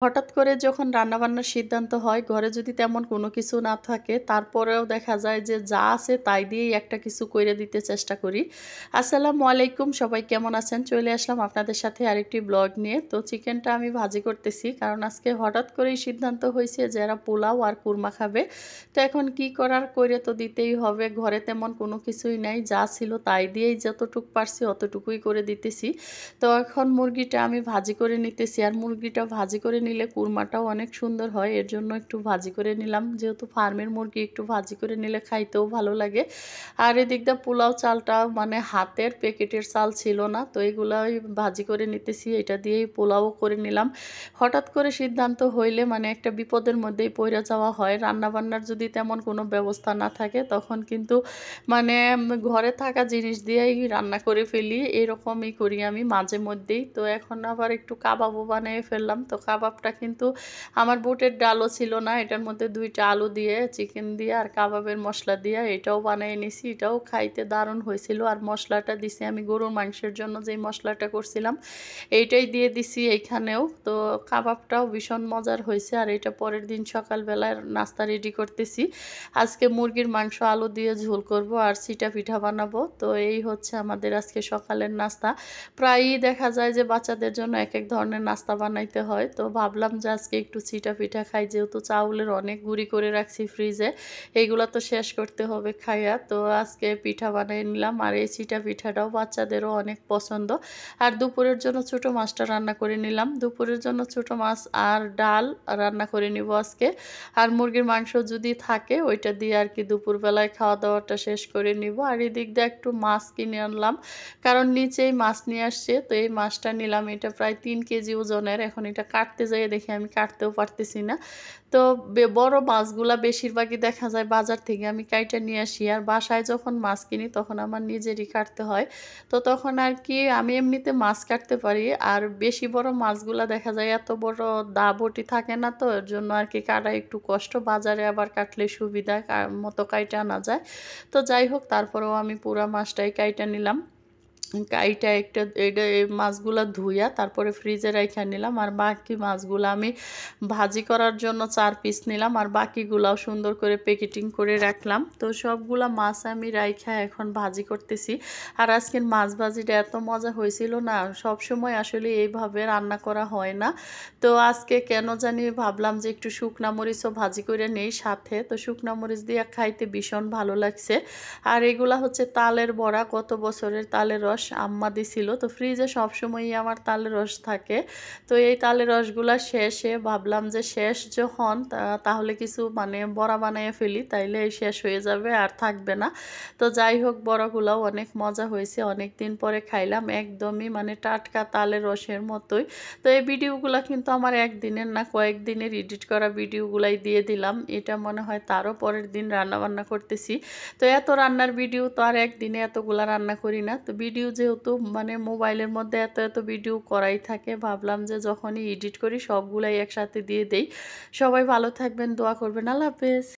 হঠাৎ করে যখন রান্নাবান্নার সিদ্ধান্ত হয়, ঘরে যদি তেমন কোনো কিছু না থাকে, তারপরেও দেখা যায় যে যা আছে তাই দিয়েই একটা কিছু কইরে দিতে চেষ্টা করি। আসসালামু আলাইকুম, সবাই কেমন আছেন? চলে আসলাম আপনাদের সাথে আরেকটি ব্লগ নিয়ে। তো চিকেনটা আমি ভাজি করতেছি। কারণ আজকে হঠাৎ করেই সিদ্ধান্ত হইছে যে এরা পোলাও আর কুরমা খাবে। তো এখন কি করার? কইরে তো দিতেই হবে। ঘরে তেমন কোনো কিছুই নাই। যা ছিল তাই দিয়েই যতটুক পারছি অতটুকুই করে দিতেছি। তো এখন মুরগিটা আমি ভাজি করে নিতেছি। আর মুরগিটা ভাজি করে নিলে কুরমাটাও অনেক সুন্দর হয়। এর জন্য একটু ভাজি করে নিলাম। যেহেতু ফার্মের মুরগি একটু ভাজি করে নিলে খাইতেও ভালো লাগে। আর এদিক দিয়ে পোলাও চালটা মানে হাতের প্যাকেটের চাল ছিল না। তো এগুলাই ভাজি করে নিতেছি। এটা দিয়েই পোলাও করে নিলাম। হঠাৎ করে সিদ্ধান্ত হইলে মানে একটা বিপদের মধ্যেই পইড়া যাওয়া হয়। রান্নাবান্নার যদি তেমন কোনো ব্যবস্থা না থাকে তখন কিন্তু মানে ঘরে থাকা জিনিস দিয়েই রান্না করে ফেলি। এরকমই করি আমি মাঝে মধ্যেই। তো এখন আবার একটু কাবাবও বানিয়ে ফেললাম। তো কাবাবটা কিন্তু আমার বুটের ডালও ছিল না। এটার মধ্যে ২ টা আলু দিয়ে, চিকেন দিয়ে আর কাবাবের মসলা দিয়ে এটাও বানিয়ে নিছি। এটাও খাইতে দারুণ হয়েছিল। আর মসলাটা দিছি আমি গরুর মাংসের জন্য যেই মসলাটা করছিলাম, এইটাই দিয়ে দিছি এইখানেও। তো কাবাবটাও ভীষণ মজার হইছে। আর এটা পরের দিন সকালবেলায় নাস্তা রেডি করতেছি। আজকে মুরগির মাংস আলু দিয়ে ঝোল করব আর চিটা পিঠা বানাবো। তো এই হচ্ছে আমাদের আজকে সকালের নাস্তা। প্রায়ই দেখা যায় যে বাচ্চাদের জন্য একেক ধরনের নাস্তা বানাইতে হয়। তো ভাবলাম যে আজকে একটু চিটা পিঠা খাই। যেহেতু চাউলের অনেক গুঁড়ি করে রাখছি ফ্রিজে। এইগুলা তো শেষ করতে হবে খাইয়া। তো আজকে পিঠা বানিয়ে নিলাম। আর এই চিটা পিঠাটাও বাচ্চাদেরও অনেক পছন্দ। আর দুপুরের জন্য ছোট মাছটা রান্না করে নিলাম। দুপুরের জন্য ছোট মাছ আর ডাল রান্না করে নিব আজকে। আর মুরগির মাংস যদি থাকে ওইটা দিয়ে আর কি দুপুরবেলায় খাওয়া-দাওয়াটা শেষ করে নিব। আর এদিক দিয়ে একটু মাছ কিনে আনলাম। কারণ নিচেই মাছ নিয়ে আসছে। তো এই মাছটা নিলাম। এটা প্রায় ৩ কেজি ওজনের। এখন এটা কাটতে যেয়ে দেখি আমি কাটতেও পারতেছি না। তো বড় মাছগুলা বেশিরভাগই দেখা যায় বাজার থেকে আমি কাইটা নিয়ে আসি। আর বাসায় যখন মাছ কিনি তখন আমার নিজেরই কাটতে হয়। তো তখন আর কি আমি এমনিতে মাছ কাটতে পারি। আর বেশি বড় মাছগুলা দেখা যায় এত বড় দা-বটি থাকে না, তো এর জন্য আর কি কাটা একটু কষ্ট। বাজারে আবার কাটলে সুবিধা মতো কাইটা আনা যায়। তো যাই হোক তারপরেও আমি পুরা মাছটাই কাইটা নিলাম। কাইটা একটা এইটা এই মাছগুলা ধুইয়া তারপরে ফ্রিজে রাইখা নিলাম। আর বাকি মাছগুলা আমি ভাজি করার জন্য ৪ পিস নিলাম। আর বাকিগুলাও সুন্দর করে প্যাকেটিং করে রাখলাম। তো সবগুলা মাছ আমি রাইখা এখন ভাজি করতেছি। আর আজকের মাছ ভাজিটা এত মজা হয়েছিল না, সবসময় আসলে এইভাবে রান্না করা হয় না। তো আজকে কেন জানি ভাবলাম যে একটু শুকনা মরিচও ভাজি করে নেই সাথে। তো শুকনা মরিচ দিয়ে খাইতে ভীষণ ভালো লাগছে। আর এগুলা হচ্ছে তালের বড়া, গত বছরের তালের রস আম্মা দিছিল। তো ফ্রিজে সবসময়ই আমার তালের রস থাকে। তো এই তালের রসগুলা শেষে ভাবলাম যে শেষ যখন তাহলে কিছু মানে বড়া বানাইয়া ফেলি, তাইলে শেষ হয়ে যাবে আর থাকবে না। তো যাই হোক বড়াগুলাও অনেক মজা হয়েছে। অনেকদিন পরে খাইলাম। একদমই মানে টাটকা তালের রসের মতোই। তো এই ভিডিওগুলা কিন্তু আমার একদিনের না, কয়েকদিনের এডিট করা ভিডিওগুলাই দিয়ে দিলাম। এটা মনে হয় তারও পরের দিন রান্নাবান্না করতেছি। তো এত রান্নার ভিডিও তো আর একদিনে এতগুলা রান্না করি না। তো ভিডিও যেহেতু মানে মোবাইলের মধ্যে এত ভিডিও করাই থাকে, ভাবলাম যে যখনই এডিট করি সবগুলাই একসাথে দিয়ে দেই। সবাই ভালো থাকবেন, দোয়া করবেন। আল্লাহ হাফেজ।